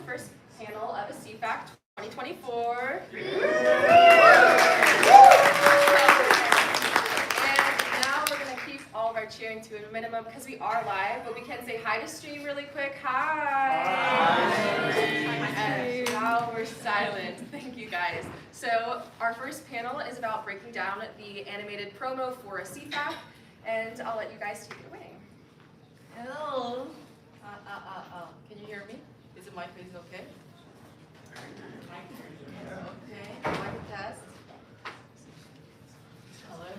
first panel of ASIFAC 2024. And now we're going to keep all of our cheering to a minimum because we are live, but we can say hi to stream really quick. Hi! And now we're silent. Thank you guys. So our first panel is about breaking down the animated promo for ASIFAC, and I'll let you guys take it away. Hello. Can you hear me? Is my face okay? Okay. Mic test. Hello.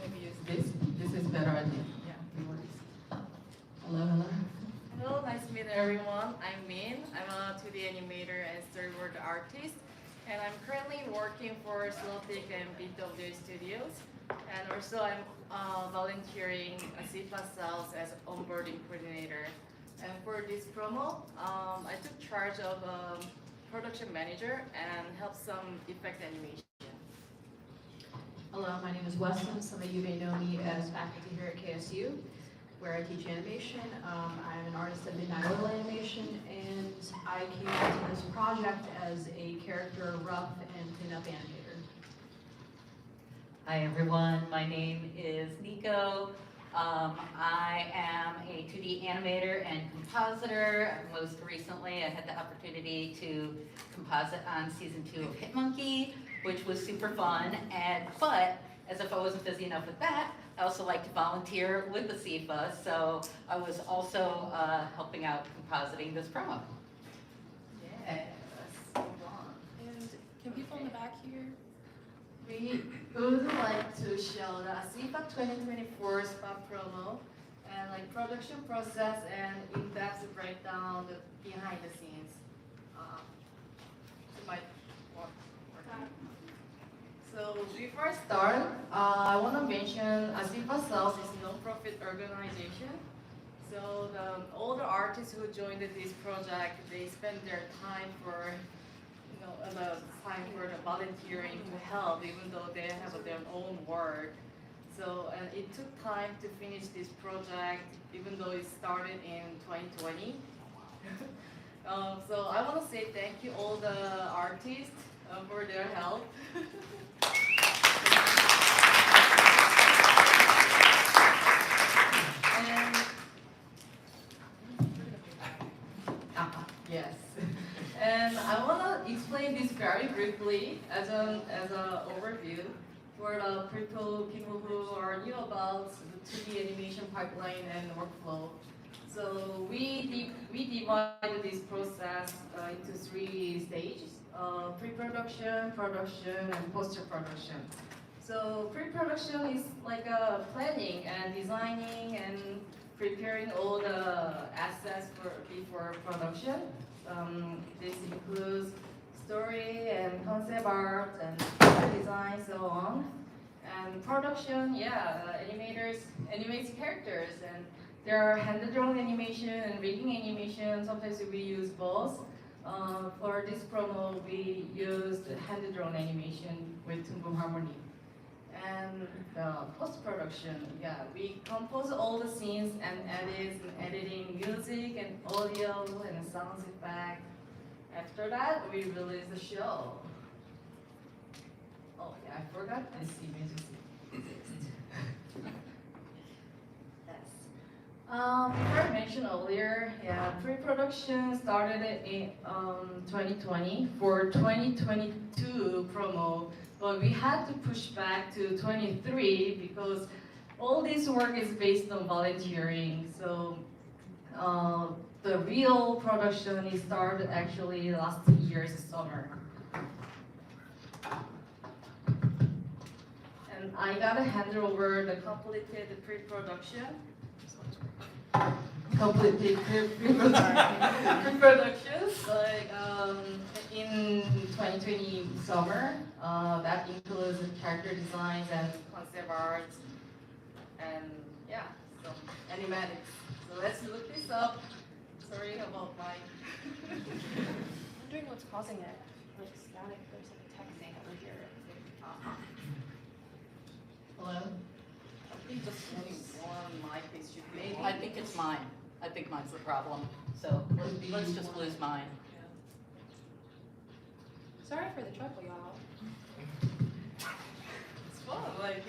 Maybe use this. This is better idea. Yeah. No worries. Hello. Hello. Nice to meet everyone. I'm Min. I'm a 2D animator and storyboard artist, and I'm currently working for Slothique and BW Studios. And also I'm volunteering ASIFA-South as onboarding coordinator. And for this promo, I took charge of production manager and help some effect animation. Hello, my name is Wasan. Some of you may know me as faculty here at KSU, where I teach animation. I'm an artist at Midnight Oil Animation, and I came into this project as a character rough and cleanup animator. Hi everyone, my name is Neko. I am a 2D animator and compositor. Most recently, I had the opportunity to composite on season 2 of Hitmonkey, which was super fun. But as if I wasn't busy enough with that, I also like to volunteer with the ASIFA, so I was also helping out compositing this promo. Yeah, that's so fun. And can people in the back hear? We would like to show the ASIFA 2024 spot promo and like production process and in-depth breakdown the behind the scenes. You might want to. So before I start, I want to mention ASIFA-South is a non-profit organization. So all the artists who joined this project, they spend their time for the volunteering to help, even though they have their own work. So, and it took time to finish this project, even though it started in 2020. So I want to say thank you all the artists for their help. And yes. And I want to explain this very briefly as an overview for the people who are new about the 2D animation pipeline and workflow. So we divided this process into 3 stages: pre-production, production, and post-production. So pre-production is like planning and designing and preparing all the assets before production. This includes story and concept art and design, so on. And production, animators animate characters, and there are hand-drawn animation and rigging animation. Sometimes we use both. For this promo, we used hand-drawn animation with Tumbo Harmony. And post-production, we compose all the scenes and editing music and audio and sound effect. After that, we release the show. Oh yeah, I forgot this image exists. Yes. Before I mentioned earlier, pre-production started in 2020 for 2022 promo. But we had to push back to 23 because all this work is based on volunteering. So the real production started actually last year's summer. And I got to hand over the completed pre-production. Pre-productions like in 2020 summer. That includes character designs and concept art and some animatics. So let's look this up. Sorry about my. I'm wondering what's causing it. Like static, there's like a text thing over here. Hello? I think just only one mic is should be. I think it's mine. I think mine's the problem. So let's just lose mine. Sorry for the trouble, y'all. It's fun, like.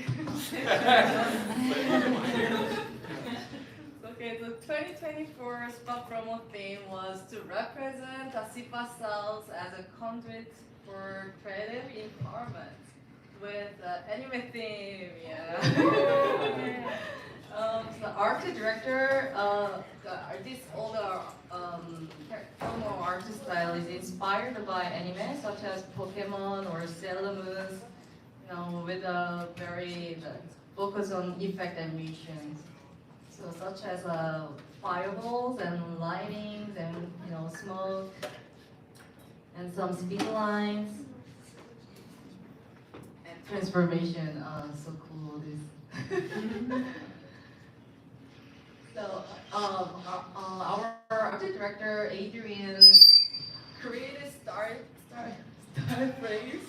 Okay, the 2024 spot promo theme was to represent ASIFA-South as a conduit for creative empowerment with anime theme, yeah. The art director, all the promo art style is inspired by anime such as Pokemon or Sailor Moon, with a very focus on effect animations. So such as fireballs and lightings and smoke and some speed lines and transformation. So cool this. So our art director Adrian created star phrase,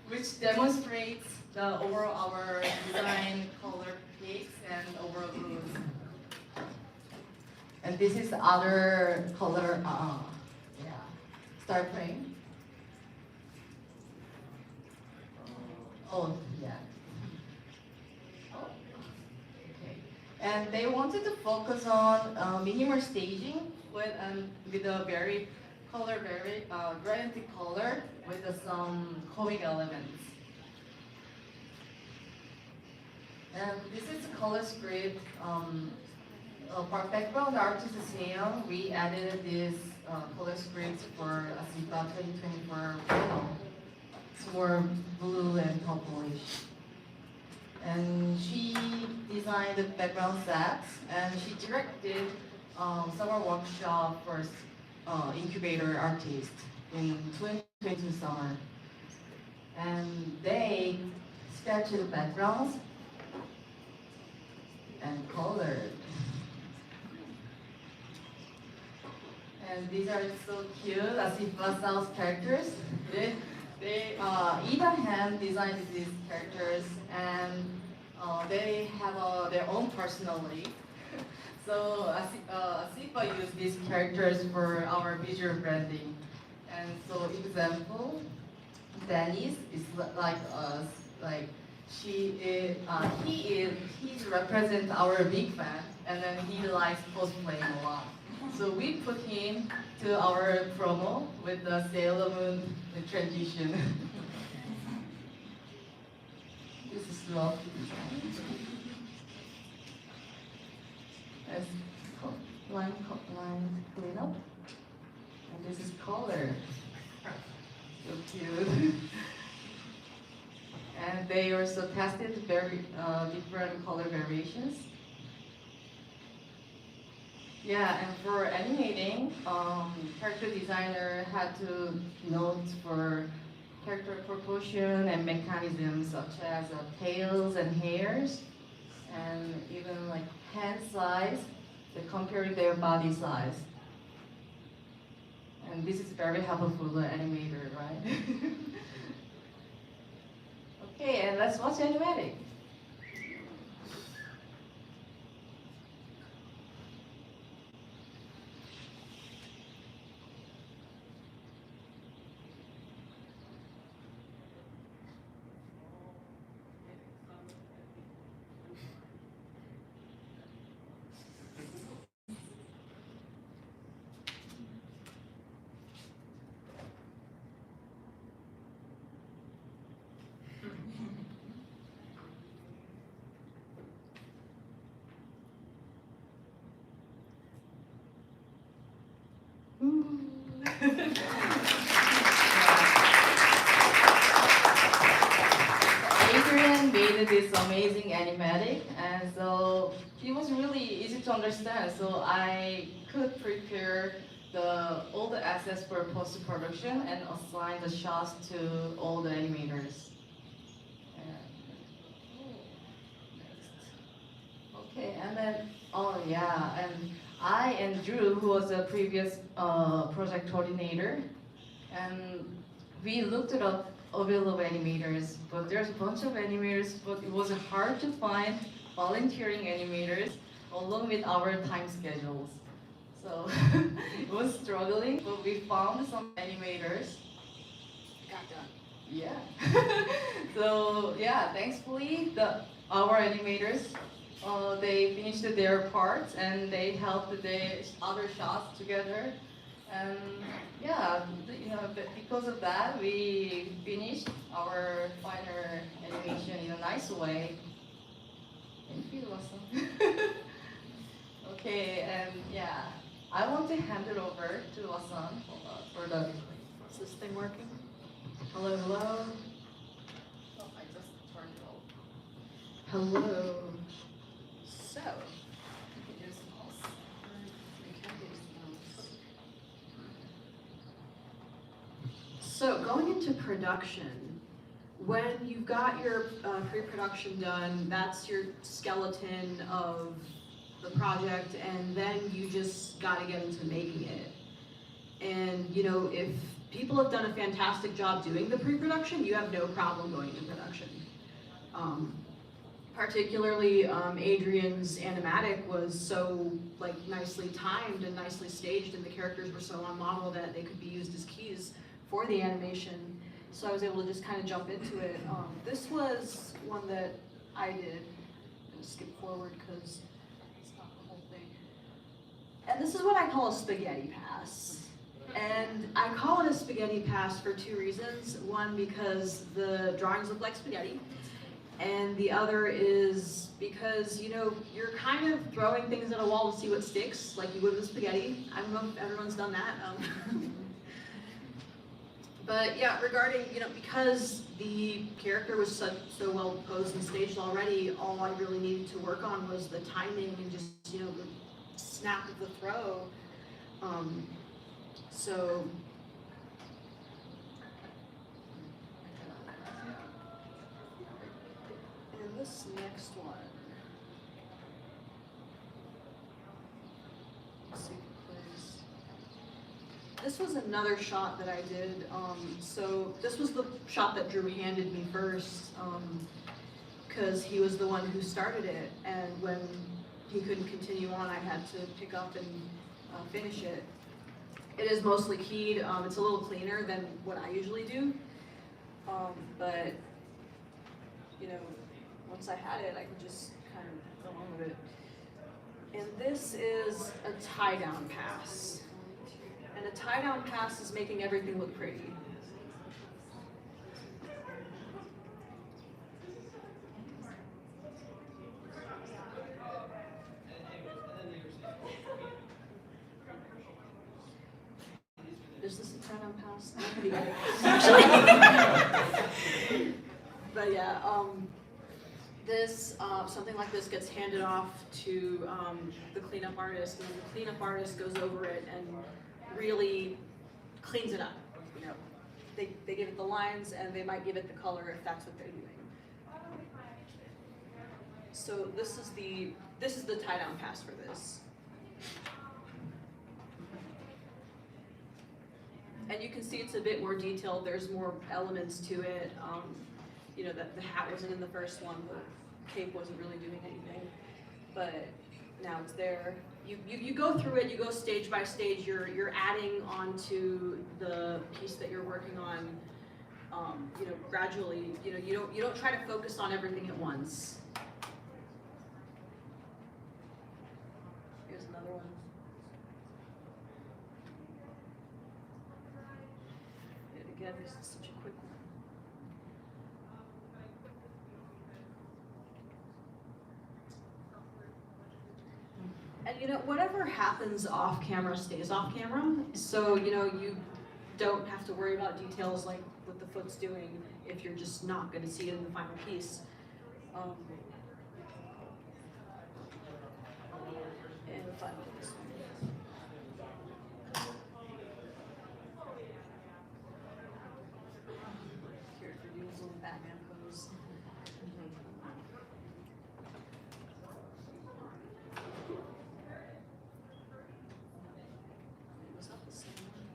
which demonstrates the overall our design, color picks, and overall rules. And this is the other color, star frame. Oh, yeah. Oh, okay. And they wanted to focus on minimal staging with a very gradient color with some comic elements. And this is the color script. For background artist Kyung, we added this color script for ASIFA 2024 panel. It's more blue and purplish. And she designed the background sets, and she directed summer workshop for incubator artists in 2022 summer. And they sketched the backgrounds and colored. And these are so cute, ASIFA-South characters. Ida hand designed these characters, and they have their own personality. So ASIFA used these characters for our visual branding. And so, example, Dennis is like us. Like he represents our big fan, and then he likes cosplaying a lot. So we put him to our promo with the Sailor Moon transition. This is rough design. That's line cleanup. And this is color. So cute. And they also tested very different color variations. Yeah, and for animating, character designer had to note for character proportion and mechanisms such as tails and hairs, and even like hand size, to compare their body size. And this is very helpful for the animator, right? Okay, and let's watch animating. Adrian made this amazing animatic, and so it was really easy to understand. So I could prepare all the assets for post-production and assign the shots to all the animators. Okay, and then, oh yeah, and I and Drew, who was a previous project coordinator, and we looked it up available animators, but there's a bunch of animators, but it was hard to find volunteering animators along with our time schedules. So it was struggling, but we found some animators. Got done. Yeah. So yeah, thankfully our animators, they finished their parts and they helped the other shots together. And yeah, because of that, we finished our final animation in a nice way. Thank you, Wasan. Okay, and yeah, I want to hand it over to Wasan for the. Is this thing working? Hello, hello. Oh, I just turned it off. Hello. So, You can use mouse. So going into production, when you've got your pre-production done, that's your skeleton of the project, and then you just got to get into making it. And you know, if people have done a fantastic job doing the pre-production, you have no problem going into production. Particularly Adrian's animatic was so nicely timed and nicely staged, and the characters were so on model that they could be used as keys for the animation. So I was able to just kind of jump into it. This was one that I did. I'm gonna skip forward because it's not the whole thing. And this is what I call a spaghetti pass. And I call it a spaghetti pass for two reasons. One, because the drawings look like spaghetti. And the other is because, you know, you're kind of throwing things at a wall to see what sticks, like you would with spaghetti. I don't know if everyone's done that. But yeah, regarding, you know, because the character was so well posed and staged already, all I really needed to work on was the timing and just, you know, the snap of the throw. So and this next one, let's see if it plays. This was another shot that I did. So this was the shot that Drew handed me first, because he was the one who started it, and when he couldn't continue on, I had to pick up and finish it. It is mostly keyed. It's a little cleaner than what I usually do, but you know, once I had it, I could just kind of go on with it. And this is a tie-down pass. And a tie-down pass is making everything look pretty. Is this a tie-down pass? Actually. But yeah, something like this gets handed off to the cleanup artist, and the cleanup artist goes over it and really cleans it up. You know, they give it the lines, and they might give it the color if that's what they're doing. So this is the tie-down pass for this. And you can see it's a bit more detailed. There's more elements to it. You know, that the hat wasn't in the first one, the cape wasn't really doing anything, but now it's there. You go through it. You go stage by stage. You're adding onto the piece that you're working on. You know, gradually. You know, you don't try to focus on everything at once. Here's another one. And again, this is such a quick one. And you know, whatever happens off camera stays off camera. So, you know, you don't have to worry about details like what the foot's doing if you're just not going to see it in the final piece. And finally, this one. Here, if you're doing a little Batman pose. Was that the same one?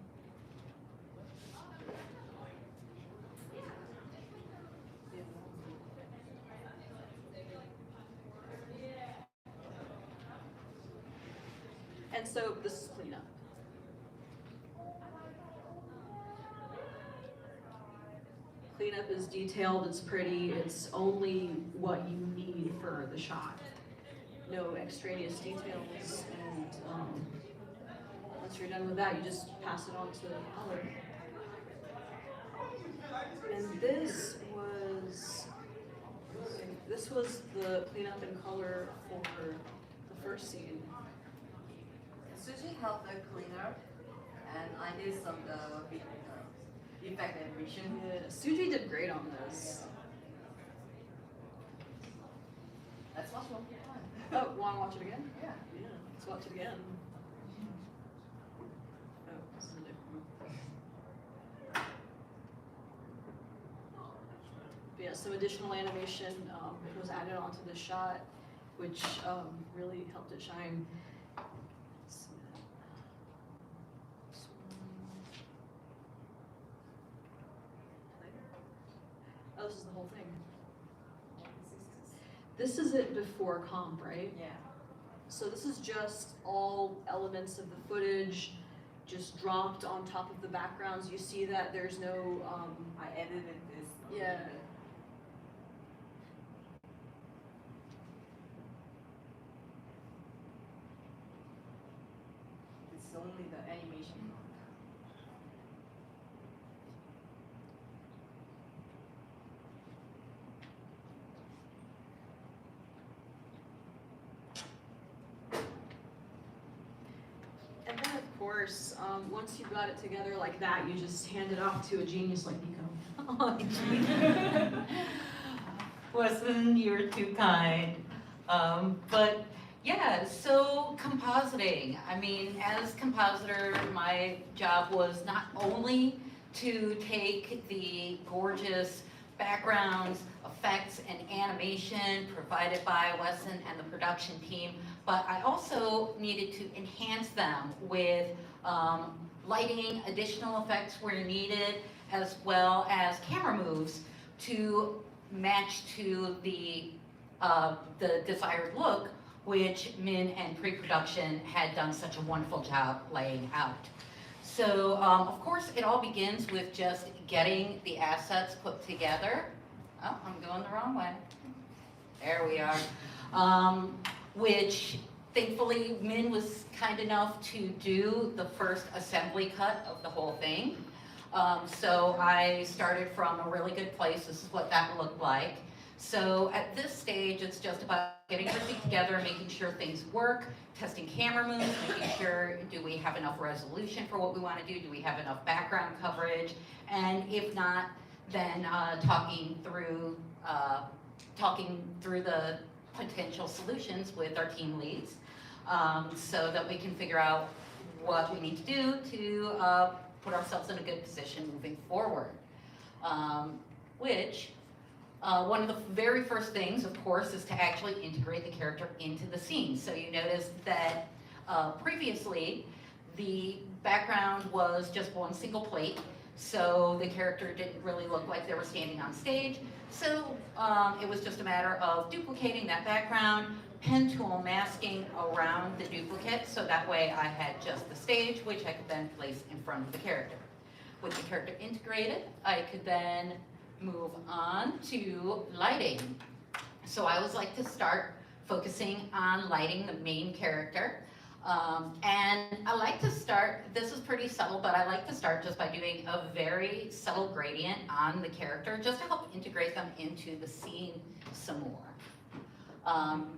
Yeah. And so this is cleanup. Cleanup is detailed, it's pretty, it's only what you need for the shot. No extraneous details, and once you're done with that, you just pass it on to color. And this was the cleanup and color for the first scene. Suji helped the cleaner, and I did some effect animation. Yeah, Suji did great on this. Let's watch one. Oh, want to watch it again? Yeah. Yeah, let's watch it again. Oh, this is a different one. But yeah, some additional animation was added onto the shot, which really helped it shine. Oh, this is the whole thing. This is it before comp, right? Yeah. So this is just all elements of the footage just dropped on top of the backgrounds. You see that there's no, I edited this. yeah. It's only the animation. And then of course, once you've got it together like that, you just hand it off to a genius like Neko. Oh, gee. Wasan, you're too kind. But yeah, so compositing. I mean, as compositor, my job was not only to take the gorgeous backgrounds, effects, and animation provided by Wasan and the production team, but I also needed to enhance them with lighting, additional effects where needed, as well as camera moves to match to the desired look, which Min and pre-production had done such a wonderful job laying out. So of course it all begins with just getting the assets put together. Oh, I'm going the wrong way. There we are. Which thankfully Min was kind enough to do the first assembly cut of the whole thing. So I started from a really good place. This is what that looked like. So at this stage, it's just about getting everything together, making sure things work, testing camera moves, making sure, do we have enough resolution for what we want to do? Do we have enough background coverage? And if not, then talking through the potential solutions with our team leads, so that we can figure out what we need to do to put ourselves in a good position moving forward. One of the very first things, of course, is to actually integrate the character into the scene. So you notice that previously the background was just one single plate, so the character didn't really look like they were standing on stage. So it was just a matter of duplicating that background, pen tool masking around the duplicate, so that way I had just the stage, which I could then place in front of the character. With the character integrated, I could then move on to lighting. So I always like to start focusing on lighting the main character. And I like to start, this is pretty subtle, but I like to start just by doing a very subtle gradient on the character just to help integrate them into the scene some more.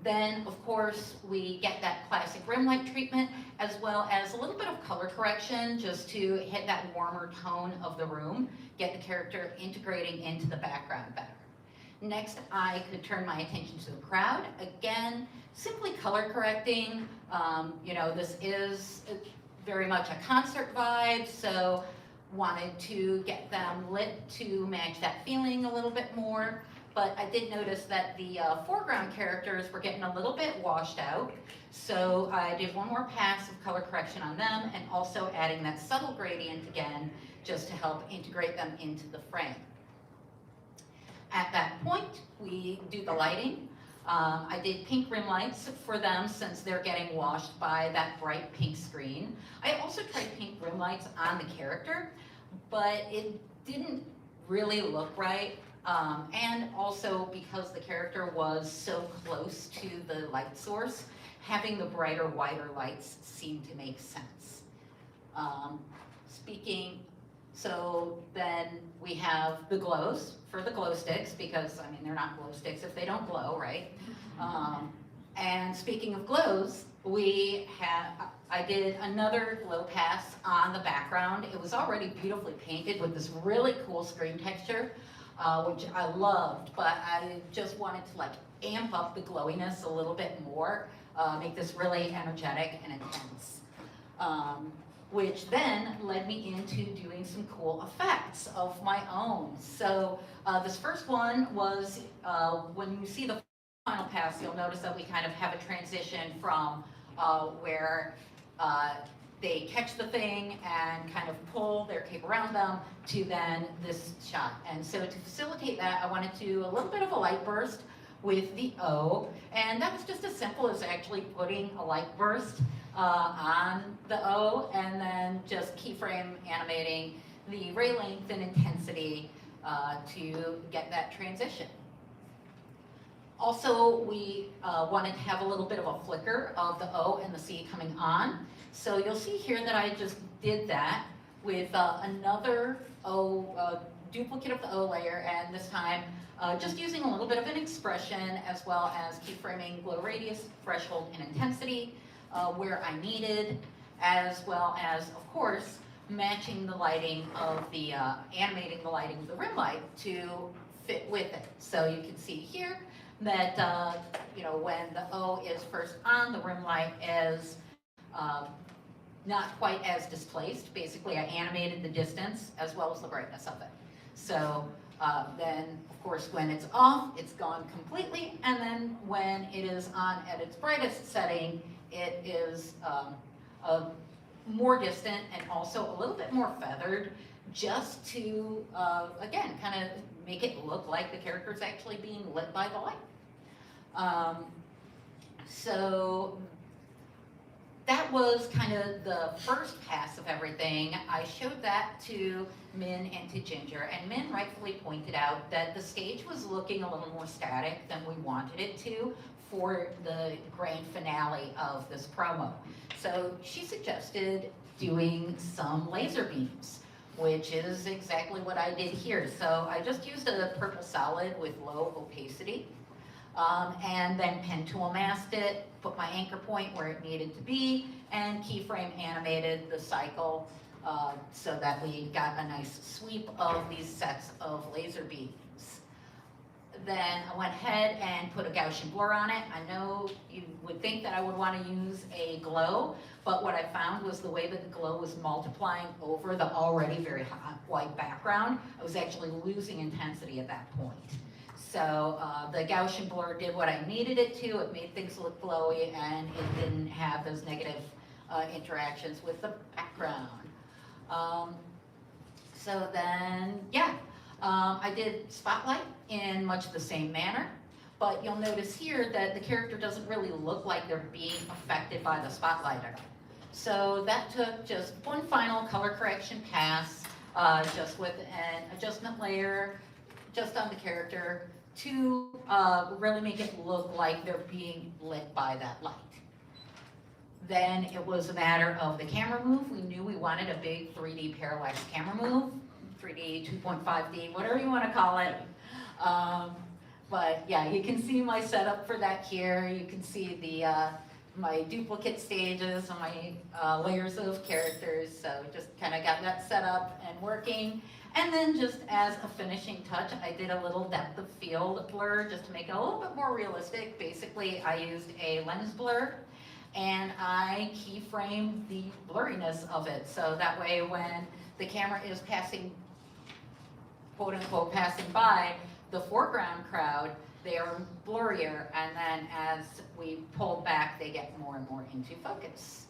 Then, of course, we get that classic rim light treatment as well as a little bit of color correction just to hit that warmer tone of the room, get the character integrating into the background better. Next, I could turn my attention to the crowd. Again, simply color correcting. You know, this is very much a concert vibe, so wanted to get them lit to match that feeling a little bit more. But I did notice that the foreground characters were getting a little bit washed out. So I did one more pass of color correction on them and also adding that subtle gradient again, just to help integrate them into the frame. At that point, we do the lighting. I did pink rim lights for them since they're getting washed by that bright pink screen. I also tried pink rim lights on the character, but it didn't really look right. And also because the character was so close to the light source, having the brighter, whiter lights seemed to make sense. So then we have the glows for the glow sticks, because I mean, they're not glow sticks if they don't glow, right? And speaking of glows, I did another glow pass on the background. It was already beautifully painted with this really cool screen texture, which I loved, but I just wanted to like amp up the glowiness a little bit more, make this really energetic and intense. Which then led me into doing some cool effects of my own. So this first one was, when you see the final pass, you'll notice that we kind of have a transition from where they catch the thing and kind of pull their cape around them to then this shot. And so to facilitate that, I wanted to do a little bit of a light burst with the O, and that was just as simple as actually putting a light burst on the O and then just keyframe animating the ray length and intensity to get that transition. Also, we wanted to have a little bit of a flicker of the O and the C coming on. So you'll see here that I just did that with another O, duplicate of the O layer, and this time just using a little bit of an expression as well as keyframing glow radius, threshold, and intensity where I needed, as well as, of course, matching the lighting of the, animating the lighting of the rim light to fit with it. So you can see here that, you know, when the O is first on, the rim light is not quite as displaced. Basically, I animated the distance as well as the brightness of it. So then, of course, when it's off, it's gone completely, and then when it is on at its brightest setting, it is more distant and also a little bit more feathered, just to, again, kind of make it look like the character is actually being lit by the light. So that was kind of the first pass of everything. I showed that to Min and to Ginger, and Min rightfully pointed out that the stage was looking a little more static than we wanted it to for the grand finale of this promo. So she suggested doing some laser beams, which is exactly what I did here. So I just used a purple solid with low opacity, and then pen tool masked it, put my anchor point where it needed to be, and keyframe animated the cycle so that we got a nice sweep of these sets of laser beams. Then I went ahead and put a Gaussian blur on it. I know you would think that I would want to use a glow, but what I found was the way that the glow was multiplying over the already very hot white background, I was actually losing intensity at that point. So the Gaussian blur did what I needed it to. It made things look glowy, and it didn't have those negative interactions with the background. So then, yeah, I did spotlight in much the same manner, but you'll notice here that the character doesn't really look like they're being affected by the spotlight at all. So that took just one final color correction pass, just with an adjustment layer just on the character to really make it look like they're being lit by that light. Then it was a matter of the camera move. We knew we wanted a big 3D parallax camera move, 3D, 2.5D, whatever you want to call it. But yeah, you can see my setup for that here. You can see the my duplicate stages and my layers of characters. So just kind of got that set up and working. And then just as a finishing touch, I did a little depth of field blur just to make it a little bit more realistic. Basically, I used a lens blur, and I keyframed the blurriness of it. So that way when the camera is passing, quote unquote, passing by the foreground crowd, they are blurrier, and then as we pull back, they get more and more into focus.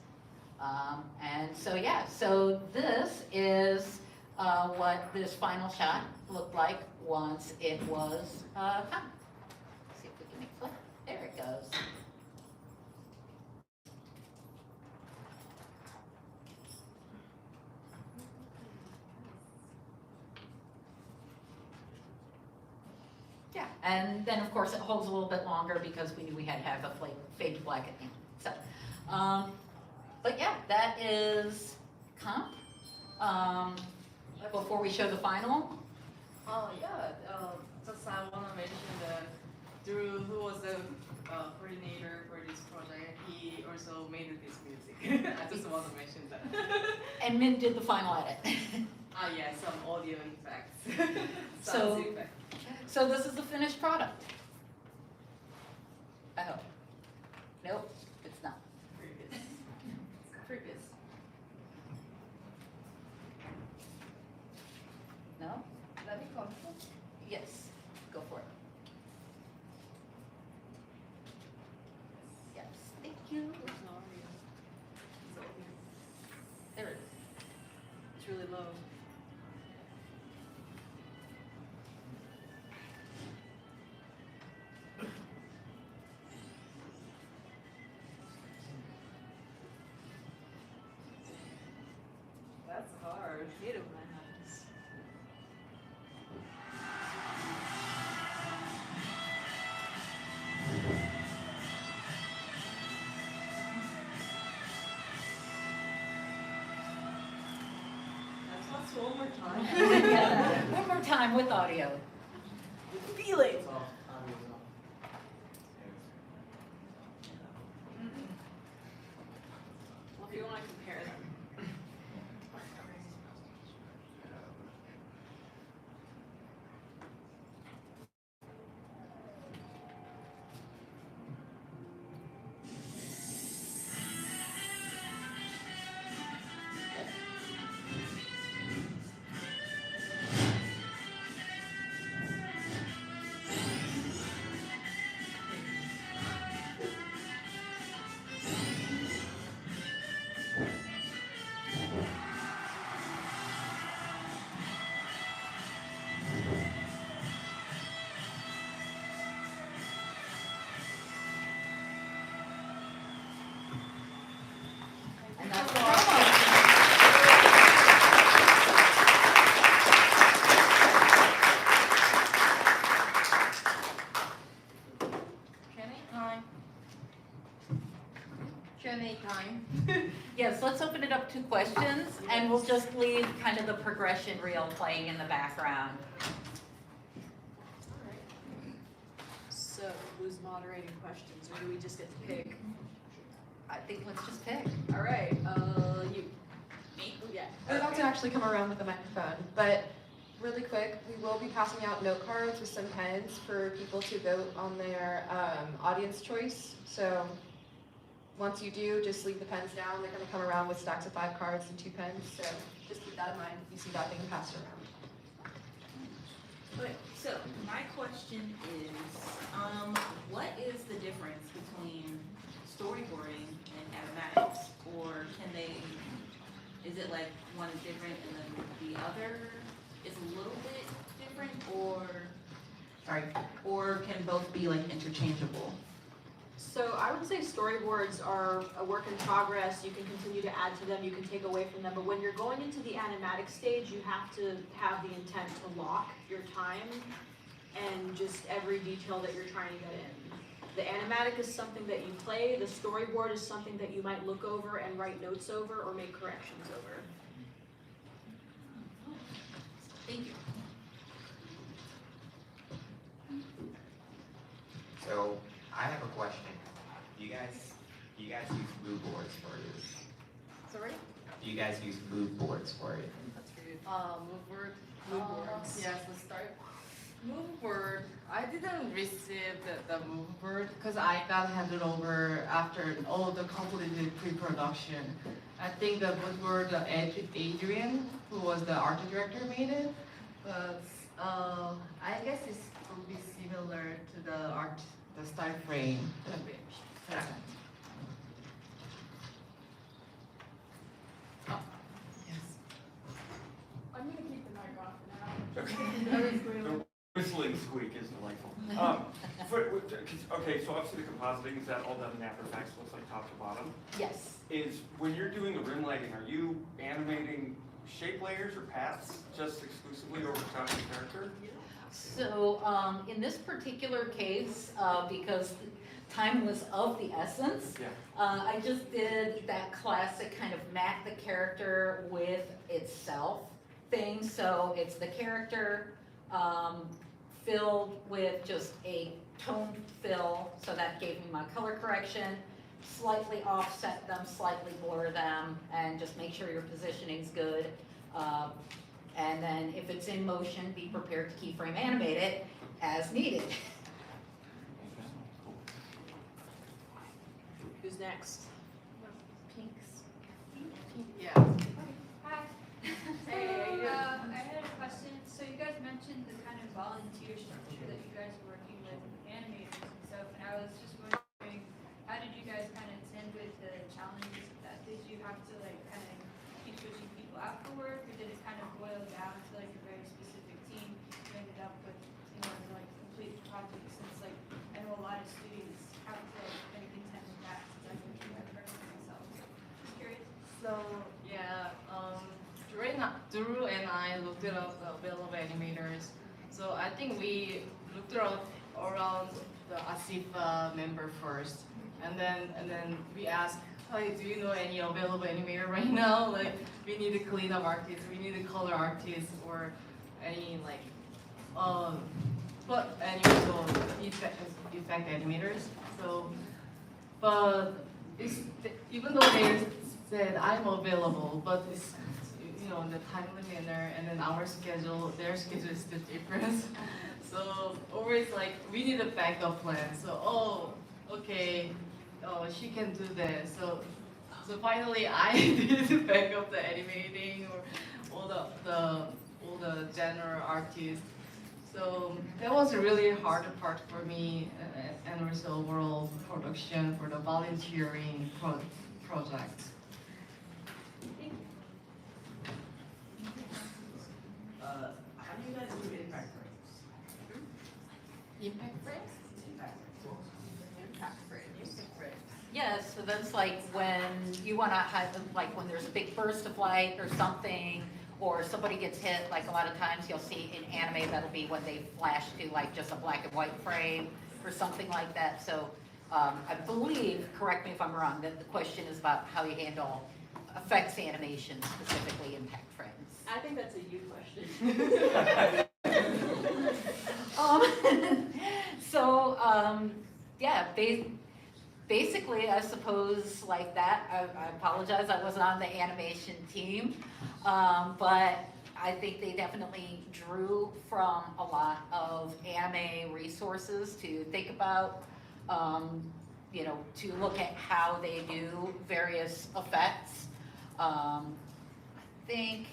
And so yeah, so this is what this final shot looked like once it was done. Let's see if we can make flip. goes. Yeah, and then of course it holds a little bit longer because we knew we had to have a fade to black at the end. So, but yeah, that is comp. Before we show the final, Just I want to mention that Drew, who was the coordinator for this project, he also made this music. I just want to mention that. and Min did the final edit. Yeah, some audio effects. So- Sound effects. So this is the finished product. I hope. Nope, it's not. Previous. No? Let me come. Yes, go for it. Yes, thank you. There it is. It's really low. That's hard. Hate it when that happens. That's one more time. Yeah, one more time with audio. Feel it. Well, if you want to compare them. And that's the promo. Q&A time. Yes, let's open it up to questions, and we'll just leave kind of the progression reel playing in the background. So who's moderating questions, or do we just get to pick? I think let's just pick. All right, you. Me? Yeah. We're about to actually come around with the microphone, but really quick, we will be passing out note cards with some pens for people to vote on their audience choice. So once you do, just leave the pens down. They're going to come around with stacks of 5 cards and 2 pens. So just keep that in mind if you see that being passed around. Okay, so my question is, what is the difference between storyboarding and animatics? Or can they, is it like one is different and then the other is a little bit different? Or can both be like interchangeable? So I would say storyboards are a work in progress. You can continue to add to them, you can take away from them, but when you're going into the animatic stage, you have to have the intent to lock your time and just every detail that you're trying to get in. The animatic is something that you play, the storyboard is something that you might look over and write notes over or make corrections over. Thank you. So I have a question. Do you guys use mood boards for this? Sorry? Do you guys use mood boards for it? That's good. Mood boards. Yes, let's start. Move board. I didn't receive the move board because I got handed over after all the completed pre-production. I think the move board, Adrian, who was the art director, made it. But I guess it will be similar to the style frame. I'm gonna keep the mic off for now. The whistling squeak is delightful. Okay, so obviously the compositing, is that all done in After Effects, looks like top to bottom? Yes. Is, when you're doing the rim lighting, are you animating shape layers or paths just exclusively over top of the character? So in this particular case, because time was of the essence, Yeah. I just did that classic kind of map the character with itself thing. So it's the character filled with just a toned fill, so that gave me my color correction, slightly offset them, slightly blur them, and just make sure your positioning's good. And then if it's in motion, be prepared to keyframe animate it as needed. Who's next? Pinks. Yeah. Hi. Hey, I had a question. So you guys mentioned the kind of volunteer structure that you guys are working with animators and stuff, and I was just wondering, how did you guys kind of tend with the challenges of that? Did you have to like kind of keep switching people out for work, or did it kind of boil down to like a very specific team you ended up with in order to like complete the project? Since like I know a lot of studios have to like kind of contend with that, since I've been through that personally myself. Just curious. So yeah, Drew and I looked it up the available animators. So I think we looked around the ASIFA member first, and then we asked, hey, do you know any available animator right now? Like we need a cleanup artist, we need a color artist, or any like but anyway, so effect animators. So but it's, even though they said I'm available, but it's in the timely manner, and then our schedule, their schedule is still different. So always like we need a backup plan. So okay, she can do that. So finally I did back up the animating or all the general artists. So that was a really hard part for me, and also overall production for the volunteering project. How do you guys do impact frames? Impact frames? Impact frames. Impact frames. Yes, so that's like when you want to have, like when there's a big burst of light or something, or somebody gets hit, like a lot of times you'll see in anime that'll be when they flash to like just a black and white frame or something like that. So I believe, correct me if I'm wrong, that the question is about how you handle effects animation, specifically impact frames. I think that's a you question. Yeah, basically, I suppose like that. I apologize, I wasn't on the animation team, but I think they definitely drew from a lot of anime resources to think about, to look at how they do various effects. I think,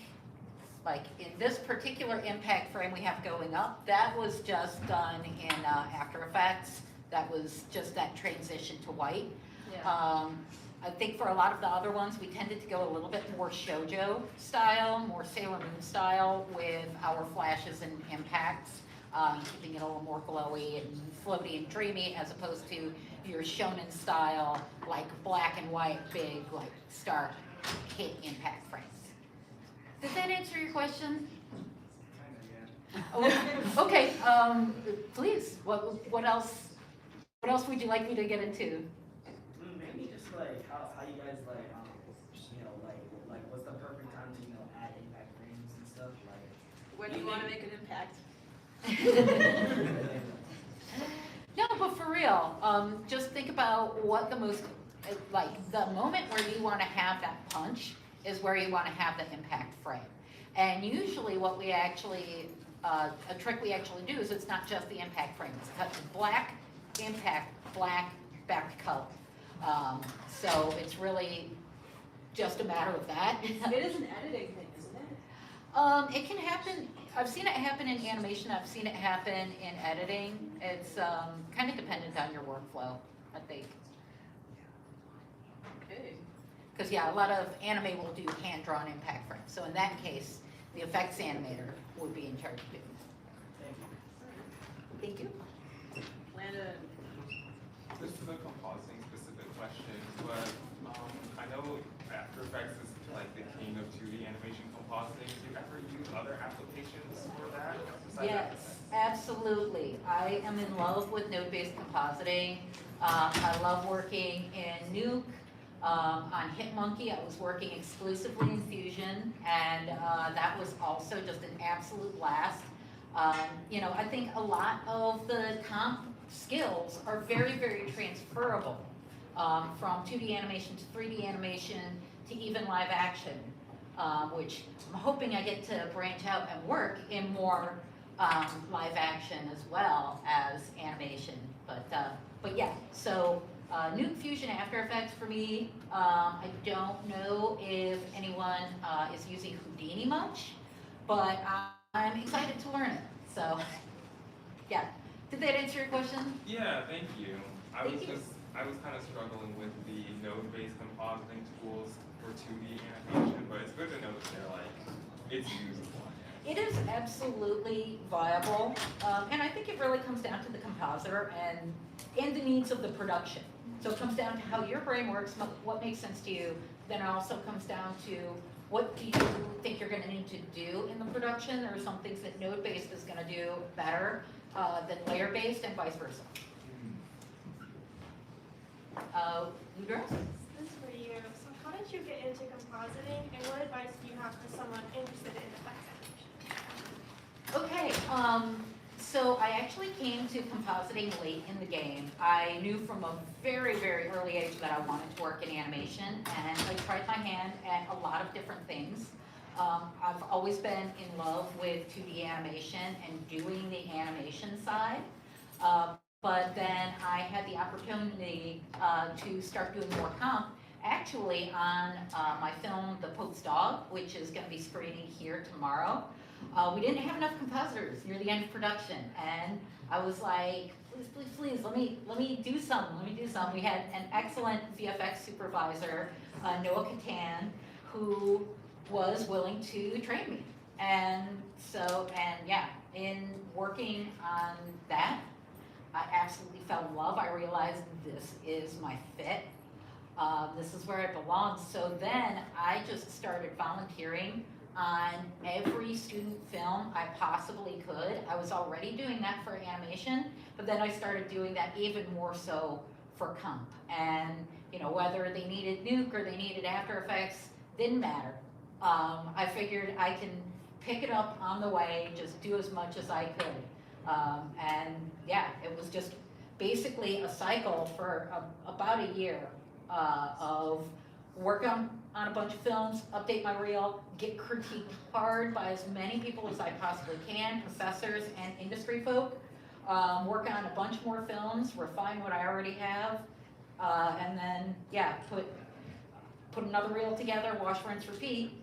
like in this particular impact frame we have going up, that was just done in After Effects. That was just that transition to white. Yeah. I think for a lot of the other ones, we tended to go a little bit more shoujo style, more Sailor Moon style with our flashes and impacts, keeping it a little more glowy and floaty and dreamy, as opposed to your shonen style, like black and white, big, like stark hit impact frames. Does that answer your question? Oh, okay, please, what else would you like me to get into? Maybe just like how you guys like like what's the perfect time to add impact frames and stuff like. When do you want to make an impact? No, but for real, just think about what the most, like the moment where you want to have that punch is where you want to have the impact frame. And usually what we actually, a trick we actually do is it's not just the impact frame, it's cut to black, impact, black, back to color. So it's really just a matter of that. It is an editing thing, isn't it? It can happen, I've seen it happen in animation, I've seen it happen in editing. It's kind of dependent on your workflow, I think. Okay. Because yeah, a lot of anime will do hand-drawn impact frames. So in that case, the effects animator would be in charge of doing that. Thank you. Thank you. Landon. this is a compositing specific question, but I know After Effects is like the king of 2D animation compositing. Do you ever use other applications for that? Yes, absolutely. I am in love with node-based compositing. I love working in Nuke. On Hitmonkey, I was working exclusively in Fusion, and that was also just an absolute blast. You know, I think a lot of the comp skills are very, very transferable from 2D animation to 3D animation to even live action, which I'm hoping I get to branch out and work in more live action as well as animation. But yeah, so Nuke, Fusion, After Effects for me. I don't know if anyone is using Houdini much, but I'm excited to learn it. So yeah, did that answer your question? Yeah, thank you. I Thank was you. kind of struggling with the node-based compositing tools for 2D animation, but it's good to know that they're like, it's usable. It is absolutely viable, and I think it really comes down to the compositor and the needs of the production. So it comes down to how your brain works, what makes sense to you. Then it also comes down to what do you think you're going to need to do in the production. There are some things that node-based is going to do better than layer-based, and vice versa. Udra? This is for you. So how did you get into compositing, and what advice do you have for someone interested in effects animation? Okay, so I actually came to compositing late in the game. I knew from a very, very early age that I wanted to work in animation, and I tried my hand at a lot of different things. I've always been in love with 2D animation and doing the animation side. But then I had the opportunity to start doing more comp, actually on my film, The Pope's Dog, which is going to be screening here tomorrow. We didn't have enough compositors near the end of production, and I was like, please, let me do some. We had an excellent VFX supervisor, Noah Catan, who was willing to train me. And yeah, in working on that, I absolutely fell in love. I realized this is my fit. This is where I belong. So then I just started volunteering on every student film I possibly could. I was already doing that for animation, but then I started doing that even more so for comp. And you know, whether they needed Nuke or they needed After Effects, didn't matter. I figured I can pick it up on the way, just do as much as I could. And yeah, it was just basically a cycle for about a year of work on a bunch of films, update my reel, get critiqued hard by as many people as I possibly can, professors and industry folk, work on a bunch more films, refine what I already have, and then yeah, put another reel together, wash, rinse, repeat.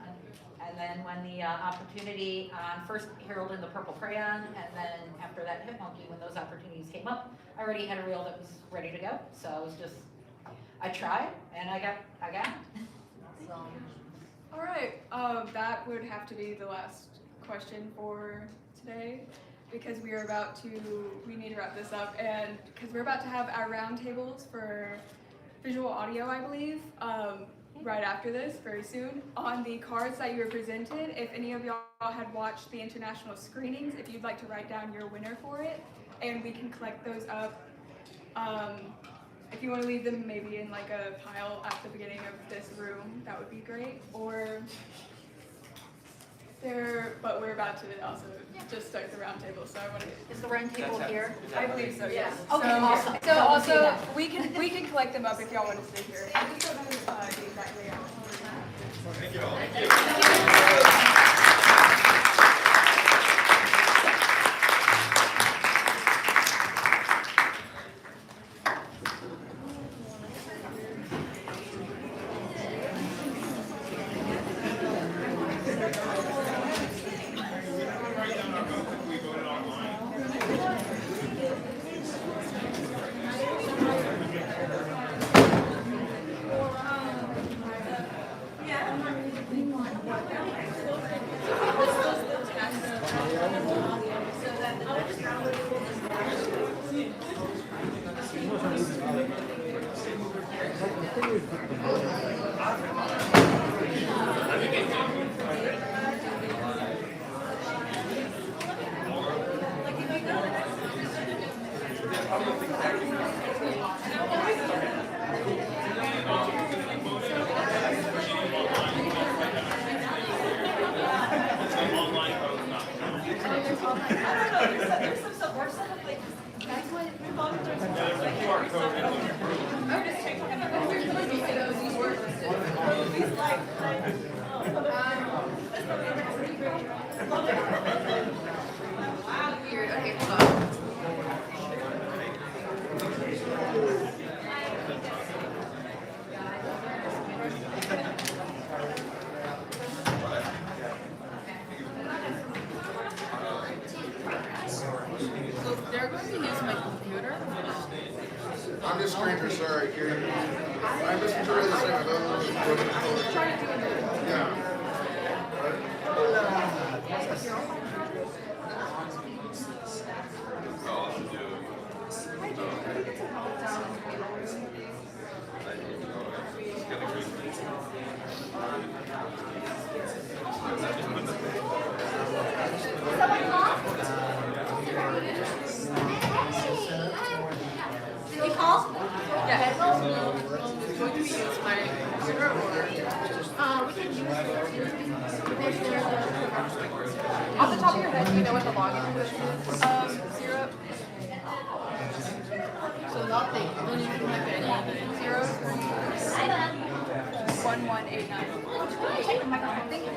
And then when the opportunity on first Harold and the Purple Crayon, and then after that Hitmonkey, when those opportunities came up, I already had a reel that was ready to go. So it was just, I tried and I got it. So. All right, that would have to be the last question for today, because we need to wrap this up, and because we're about to have our roundtables for visual audio, I believe. Right after this, very soon. On the cards that you were presented, if any of y'all had watched the international screenings, if you'd like to write down your winner for it, and we can collect those up. If you want to leave them maybe in like a pile at the beginning of this room, that would be great. Or but we're about to also just start the round table, so I want to. Is the round table here? I believe so, yes. Okay, awesome. So also, we can collect them up if y'all want to stay here. I just don't know the exact layout. Thank you all. Thank you. So that There's some support stuff like that's what we call it. Weird. Okay, hold on. So they're going to use my computer. I'm just stranger, sorry. I'm just enjoying the same. Yeah. Yeah. Going to use my computer or we can use off the top of your head, do you know what the login position is? Zero. So nothing. You don't even have any. 0 3 1189. Thank you.